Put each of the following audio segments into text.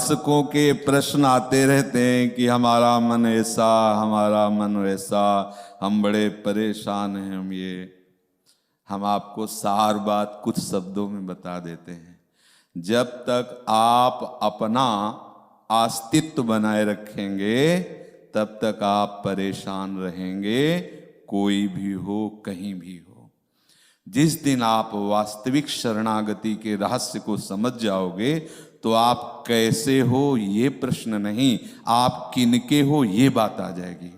उपासकों के प्रश्न आते रहते हैं कि हमारा मन ऐसा, हमारा मन वैसा, हम बड़े परेशान हैं। हम आपको सार बात कुछ शब्दों में बता देते हैं। जब तक आप अपना अस्तित्व बनाए रखेंगे तब तक आप परेशान रहेंगे, कोई भी हो, कहीं भी हो। जिस दिन आप वास्तविक शरणागति के रहस्य को समझ जाओगे तो आप कैसे हो ये प्रश्न नहीं, आप किनके हो ये बात आ जाएगी।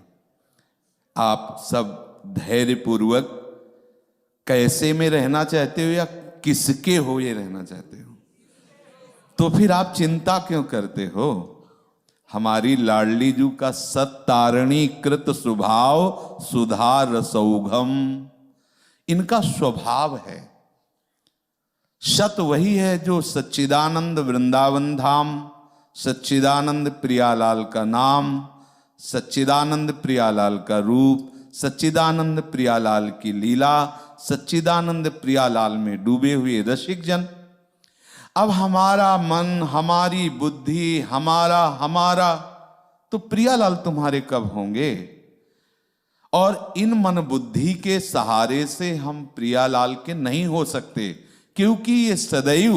आप सब धैर्यपूर्वक कैसे में रहना चाहते हो या किसके हो ये रहना चाहते हो, तो फिर आप चिंता क्यों करते हो। हमारी लाडली जू का सत्तारणी कृत स्वभाव सुधा रसौघम, इनका स्वभाव है। सत वही है जो सच्चिदानंद वृंदावन धाम, सच्चिदानंद प्रियालाल का नाम, सच्चिदानंद प्रियालाल का रूप, सच्चिदानंद प्रियालाल की लीला, सच्चिदानंद प्रियालाल में डूबे हुए रसिक जन। अब हमारा मन, हमारी बुद्धि, हमारा तो प्रियालाल तुम्हारे कब होंगे। और इन मन बुद्धि के सहारे से हम प्रियालाल के नहीं हो सकते, क्योंकि ये सदैव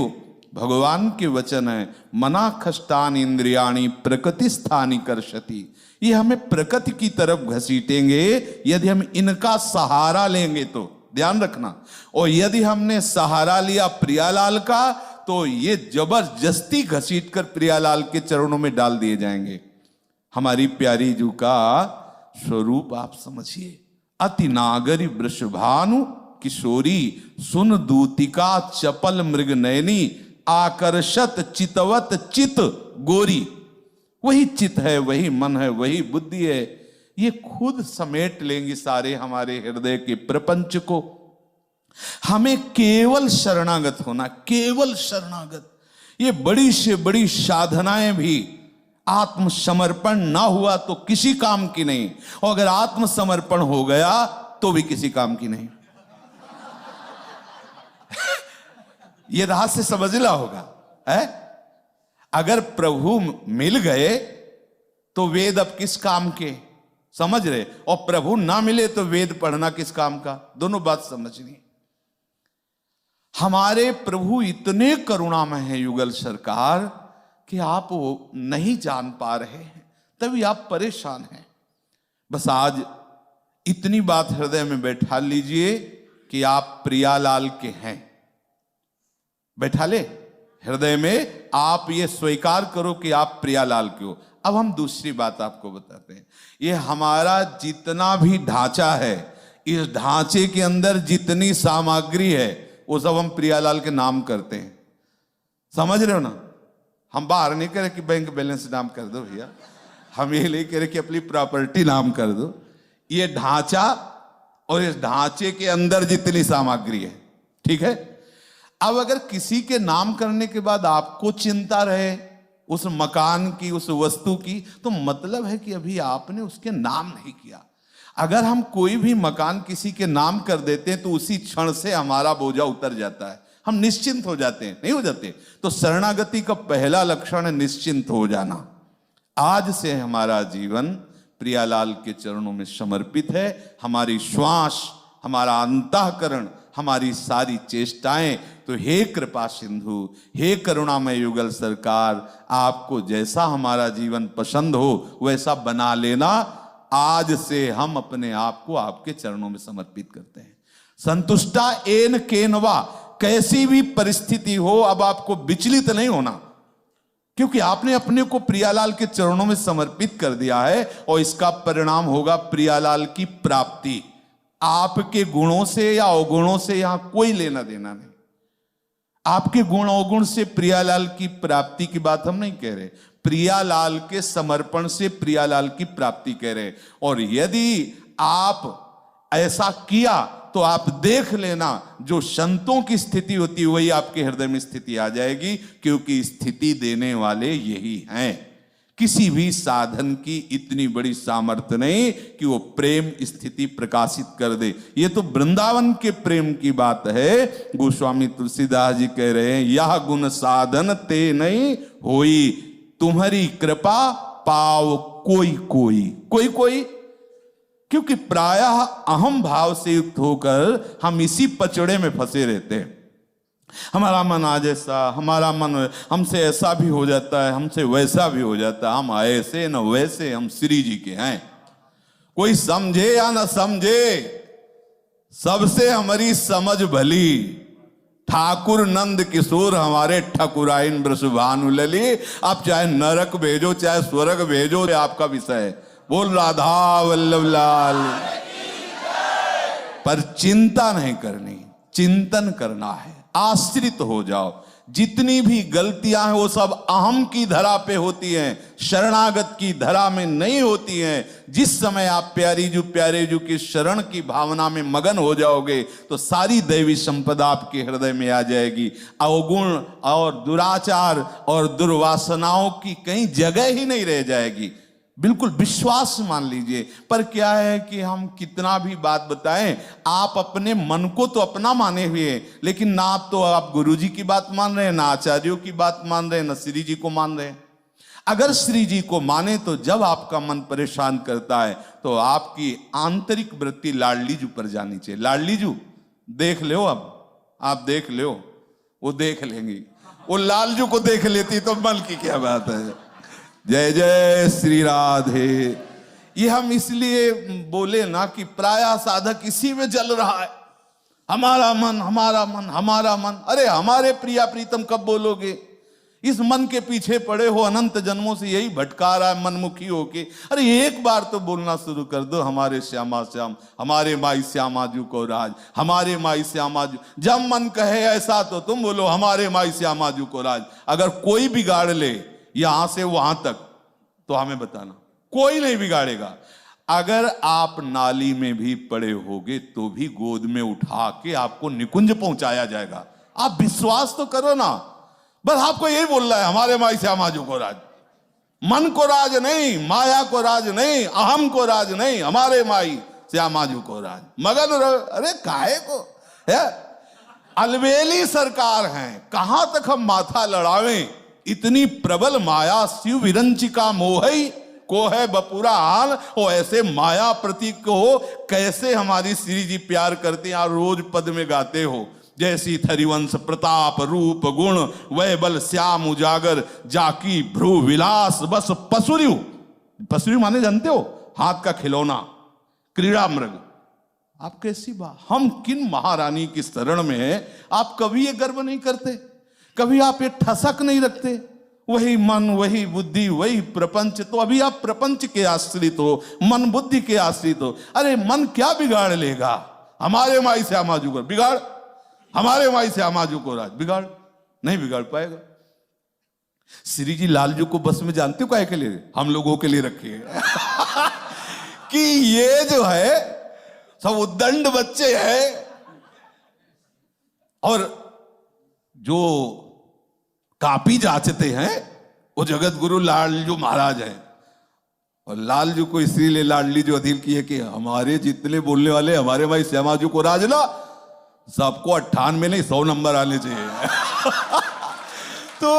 भगवान के वचन है, मना खष्टान इंद्रियाणी प्रकृति स्थानी कर्षति। ये हमें प्रकृति की तरफ घसीटेंगे यदि हम इनका सहारा लेंगे तो, ध्यान रखना। और यदि हमने सहारा लिया प्रियालाल का तो ये जबरदस्ती घसीटकर प्रियालाल के चरणों में डाल दिए जाएंगे। हमारी प्यारी जू का स्वरूप आप समझिए। अति नागरी वृषभानु किशोरी सुन दूतिका चपल मृग नयनी आकर्षत चितवत चित गोरी। वही चित है, वही मन है, वही बुद्धि है। ये खुद समेट लेंगी सारे हमारे हृदय के प्रपंच को। हमें केवल शरणागत होना, केवल शरणागत। ये बड़ी से बड़ी साधनाएं भी आत्मसमर्पण ना हुआ तो किसी काम की नहीं, और अगर आत्मसमर्पण हो गया तो भी किसी काम की नहीं। ये रहस्य समझना होगा है? अगर प्रभु मिल गए तो वेद अब किस काम के, समझ रहे, और प्रभु ना मिले तो वेद पढ़ना किस काम का, दोनों बात समझनी। हमारे प्रभु इतने करुणामय हैं युगल सरकार कि आप वो नहीं जान पा रहे हैं, तभी आप परेशान हैं। बस आज इतनी बात हृदय में बैठा लीजिए कि आप प्रियालाल के हैं। बैठा ले हृदय में, आप ये स्वीकार करो कि आप प्रियालाल के हो। अब हम दूसरी बात आपको बताते हैं। ये हमारा जितना भी ढांचा है, इस ढांचे के अंदर जितनी सामग्री है वो सब हम प्रियालाल के नाम करते हैं। समझ रहे हो ना? हम बाहर नहीं कह रहे कि बैंक बैलेंस नाम कर दो भैया, हम ये नहीं कह रहे कि अपनी प्रॉपर्टी नाम कर दो। ये ढांचा और इस ढांचे के अंदर जितनी सामग्री है, ठीक है। अब अगर किसी के नाम करने के बाद आपको चिंता रहे उस मकान की, उस वस्तु की, तो मतलब है कि अभी आपने उसके नाम नहीं किया। अगर हम कोई भी मकान किसी के नाम कर देते हैं तो उसी क्षण से हमारा बोझा उतर जाता है, हम निश्चिंत हो जाते हैं, नहीं हो जाते। तो शरणागति का पहला लक्षण है निश्चिंत हो जाना। आज से हमारा जीवन प्रियालाल के चरणों में समर्पित है। हमारी श्वास, हमारा अंतःकरण, हमारी सारी चेष्टाएं। तो हे कृपा सिंधु, हे करुणामय युगल सरकार, आपको जैसा हमारा जीवन पसंद हो वैसा बना लेना। आज से हम अपने आप को आपके चरणों में समर्पित करते हैं। संतुष्टा एन केनवा, कैसी भी परिस्थिति हो अब आपको विचलित नहीं होना, क्योंकि आपने अपने को प्रियालाल के चरणों में समर्पित कर दिया है। और इसका परिणाम होगा प्रियालाल की प्राप्ति। आपके गुणों से या अवगुणों से यहां कोई लेना देना नहीं। आपके गुण अवगुण से प्रियालाल की प्राप्ति की बात हम नहीं कह रहे, प्रियालाल के समर्पण से प्रियालाल की प्राप्ति कह रहे। और यदि आप ऐसा किया तो आप देख लेना, जो संतों की स्थिति होती है वही आपके हृदय में स्थिति आ जाएगी, क्योंकि स्थिति देने वाले यही हैं। किसी भी साधन की इतनी बड़ी सामर्थ्य नहीं कि वो प्रेम स्थिति प्रकाशित कर दे। ये तो वृंदावन के प्रेम की बात है। गोस्वामी तुलसीदास जी कह रहे हैं, यह गुण साधन ते नहीं होई, तुम्हारी कृपा पाव कोई कोई, कोई कोई, क्योंकि प्रायः अहम भाव से युक्त होकर हम इसी पचड़े में फंसे रहते हैं। हमारा मन आज ऐसा, हमारा मन हमसे ऐसा भी हो जाता है, हमसे वैसा भी हो जाता है, हम ऐसे न वैसे, हम श्री जी के हैं। कोई समझे या न समझे, सबसे हमारी समझ भली। ठाकुर नंद किशोर हमारे ठकुराइन वृषभानु लली। आप चाहे नरक भेजो चाहे स्वर्ग भेजो, आपका विषय है। बोल राधा वल्लभ लाल। पर चिंता नहीं करनी, चिंतन करना है। आश्रित हो जाओ। जितनी भी गलतियां हैं वो सब अहम की धरा पे होती हैं, शरणागत की धरा में नहीं होती हैं। जिस समय आप प्यारे जू की शरण की भावना में मगन हो जाओगे तो सारी दैवी संपदा आपके हृदय में आ जाएगी। अवगुण और दुराचार और दुर्वासनाओं की कहीं जगह ही नहीं रह जाएगी। बिल्कुल विश्वास मान लीजिए। पर क्या है कि हम कितना भी बात बताएं, आप अपने मन को तो अपना माने हुए हैं, लेकिन ना तो आप गुरु जी की बात मान रहे हैं, ना आचार्यों की बात मान रहे हैं, ना श्री जी को मान रहे हैं। अगर श्री जी को माने तो जब आपका मन परेशान करता है तो आपकी आंतरिक वृत्ति लाडलीजू पर जानी चाहिए। लाडलीजू देख लो, अब आप देख लो, वो देख लेंगी। वो लालजू को देख लेती तो मन की क्या बात है। जय जय श्री राधे। ये हम इसलिए बोले ना कि प्रायः साधक इसी में जल रहा है, हमारा मन हमारा मन हमारा मन। अरे हमारे प्रिया प्रीतम कब बोलोगे? इस मन के पीछे पड़े हो अनंत जन्मों से, यही भटका रहा है मनमुखी होके। अरे एक बार तो बोलना शुरू कर दो, हमारे श्यामा श्याम, हमारे माई श्यामाजू को राज, हमारे माई श्यामाजू। जब मन कहे ऐसा तो तुम बोलो हमारे माई श्यामाजू को राज। अगर कोई बिगाड़ ले यहां से वहां तक तो हमें बताना, कोई नहीं बिगाड़ेगा। अगर आप नाली में भी पड़े होगे तो भी गोद में उठा के आपको निकुंज पहुंचाया जाएगा। आप विश्वास तो करो ना। बस आपको यही बोल रहा है हमारे माई श्यामाजू को राज। मन को राज नहीं, माया को राज नहीं, अहम को राज नहीं, हमारे माई श्यामाजू को राज। मगन अरे काहे को है? अलबेली सरकार है, कहां तक हम माथा लड़ावें? इतनी प्रबल माया शिव विरंचिका मोहई को है बपुरा हाल। ओ ऐसे माया प्रतीक को कैसे हमारी श्री जी प्यार करते हैं। रोज पद में गाते हो, जैसी थरिवंश प्रताप रूप गुण वह बल श्याम उजागर जाकी भ्रू विलास बस पसुरु। पसुरु माने जानते हो? हाथ का खिलौना, क्रीड़ा मृग। आप कैसी बात, हम किन महारानी की शरण में है। आप कभी ये गर्व नहीं करते, कभी आप ये ठसक नहीं रखते। वही मन वही बुद्धि वही प्रपंच। तो अभी आप प्रपंच के आश्रित हो, मन बुद्धि के आश्रित हो। अरे मन क्या बिगाड़ लेगा? हमारे माई श्यामाजू को बिगाड़, हमारे माई श्यामाजू को राज बिगाड़, नहीं बिगाड़ पाएगा। श्री जी लालजू को बस में जानते हो क्या के लिए? हम लोगों के लिए रखे कि ये जो है सब उद्दंड बच्चे हैं और जो कापी जांचते हैं वो जगत गुरु लालजू महाराज हैं। और लालजू को इसीलिए लाडलीजू अधीन की है कि हमारे जितने बोलने वाले हमारे भाई श्यामाजू को राज ना, सबको 98 नहीं 100 नंबर आने चाहिए। तो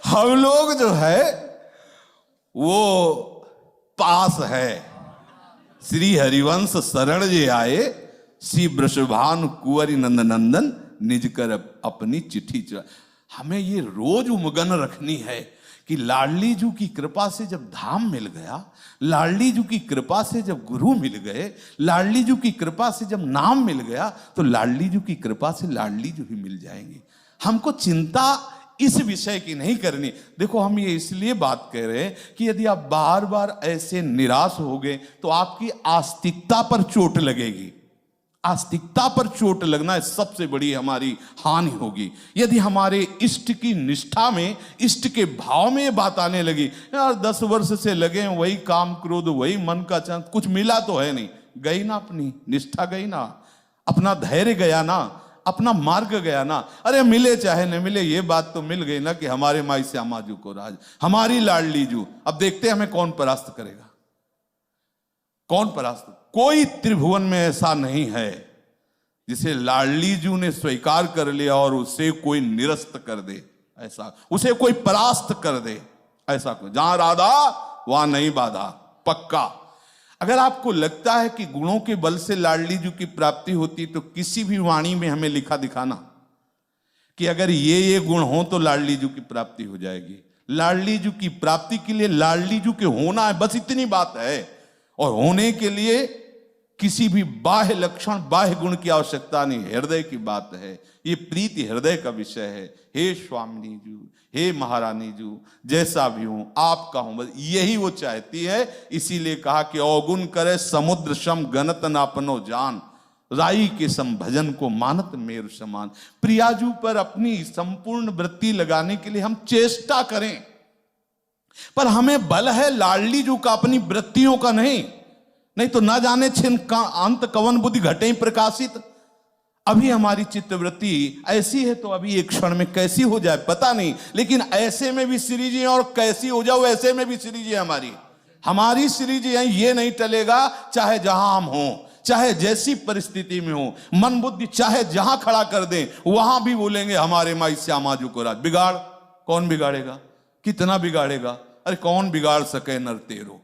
हम लोग जो है वो पास है। श्री हरिवंश शरण जे आए, श्री वृषभानु कुंवरी नंद नंदन निज कर अपनी चिट्ठी चला। हमें ये रोज उमगन रखनी है कि लाडलीजू की कृपा से जब धाम मिल गया, लाडलीजू की कृपा से जब गुरु मिल गए, लाडलीजू की कृपा से जब नाम मिल गया, तो लाडलीजू की कृपा से लाडलीजू ही मिल जाएंगे। हमको चिंता इस विषय की नहीं करनी। देखो हम ये इसलिए बात कह रहे हैं कि यदि आप बार बार ऐसे निराश हो गए तो आपकी आस्तिकता पर चोट लगेगी। आस्तिकता पर चोट लगना सबसे बड़ी हमारी हानि होगी। यदि हमारे इष्ट की निष्ठा में, इष्ट के भाव में ये बात आने लगी, यार 10 वर्ष से लगे वही काम क्रोध वही मन का चंद, कुछ मिला तो है नहीं, गई ना अपनी निष्ठा, गई ना अपना धैर्य, गया ना अपना मार्ग, गया ना। अरे मिले चाहे न मिले ये बात तो मिल गई ना कि हमारे माई श्यामाजू को राज, हमारी लाडलीजू। अब देखते हैं हमें कौन परास्त करेगा, कौन परास्त। कोई त्रिभुवन में ऐसा नहीं है जिसे लाडलीजू ने स्वीकार कर लिया और उसे कोई निरस्त कर दे, ऐसा उसे कोई परास्त कर दे। ऐसा कुछ, जहां राधा वहां नहीं बाधा, पक्का। अगर आपको लगता है कि गुणों के बल से लाडली जी की प्राप्ति होती, तो किसी भी वाणी में हमें लिखा दिखाना कि अगर ये गुण हो तो लाडली जी की प्राप्ति हो जाएगी। लाडली जी की प्राप्ति के लिए लाडली जी के होना है, बस इतनी बात है। और होने के लिए किसी भी बाह्य लक्षण, बाह्य गुण की आवश्यकता नहीं, हृदय की बात है। ये प्रीति हृदय का विषय है। हे स्वामिनी जी, हे महारानी जी, जैसा भी हूं आपका हूं, बस यही वो चाहती है। इसीलिए कहा कि अवगुण करे समुद्र सम गणत नापनो जान, राई के सम भजन को मानत मेरु समान। प्रियाजू पर अपनी संपूर्ण वृत्ति लगाने के लिए हम चेष्टा करें, पर हमें बल है लाडली जू का, अपनी वृत्तियों का नहीं तो ना जाने छिन का अंत कवन बुद्धि घटे प्रकाशित। अभी हमारी चित्तवृत्ति ऐसी है तो अभी एक क्षण में कैसी हो जाए पता नहीं, लेकिन ऐसे में भी श्री जी और कैसी हो जाओ ऐसे में भी श्री जी हमारी श्री जी है। ये नहीं टलेगा, चाहे जहां हम हों, चाहे जैसी परिस्थिति में हो, मन बुद्धि चाहे जहां खड़ा कर दें, वहां भी बोलेंगे हमारे माई श्यामा जी को राज। बिगाड़ कौन बिगाड़ेगा, कितना बिगाड़ेगा? अरे कौन बिगाड़ सके नर तेरो।